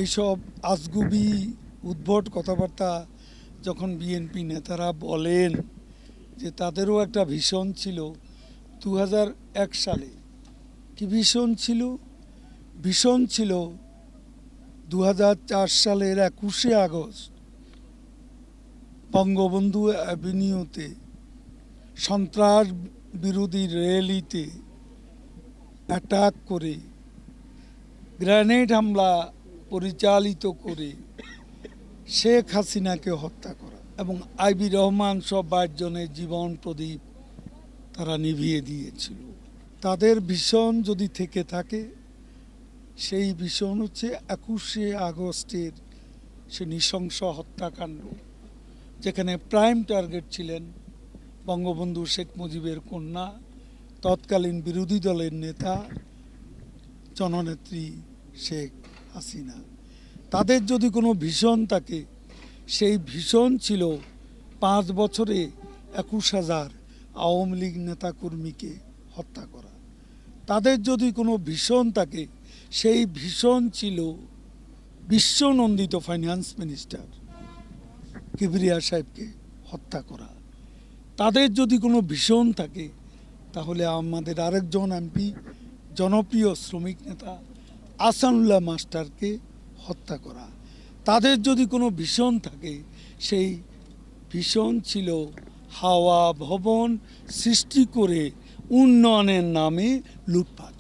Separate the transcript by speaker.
Speaker 1: এইসব আজগুবি উদ্ভট কথাবার্তা যখন বিএনপি নেতারা বলেন যে তাদেরও একটা ভীষণ ছিল 2001 সালে। কি ভীষণ ছিল? ভীষণ ছিল 2004 সালের 21শে আগস্ট বঙ্গবন্ধু অ্যাভিনিউতে সন্ত্রাস বিরোধী র্যালিতে অ্যাটাক করে গ্রেনেড হামলা পরিচালিত করে শেখ হাসিনাকে হত্যা করা এবং আইবি রহমান সব 22 জনের জীবন প্রদীপ তারা নিভিয়ে দিয়েছিল। তাদের ভীষণ যদি থেকে থাকে, সেই ভীষণ হচ্ছে 21শে আগস্টের সে নৃশংস হত্যাকাণ্ড, যেখানে প্রাইম টার্গেট ছিলেন বঙ্গবন্ধু শেখ মুজিবের কন্যা, তৎকালীন বিরোধী দলের নেতা জননেত্রী শেখ হাসিনা। তাদের যদি কোনো ভীষণ থাকে, সেই ভীষণ ছিল 5 বছরে 21,000 আওয়ামী লীগ নেতাকর্মীকে হত্যা করা। তাদের যদি কোনো ভীষণ থাকে, সেই ভীষণ ছিল বিশ্বনন্দিত ফাইন্যান্স মিনিস্টার কিবরিয়া সাহেবকে হত্যা করা। তাদের যদি কোনো ভীষণ থাকে, তাহলে আমাদের আরেকজন এমপি জনপ্রিয় শ্রমিক নেতা আহসানুল্লাহ মাস্টারকে হত্যা করা। তাদের যদি কোনো ভীষণ থাকে, সেই ভীষণ ছিল হাওয়া ভবন সৃষ্টি করে উন্নয়নের নামে লুটপাট।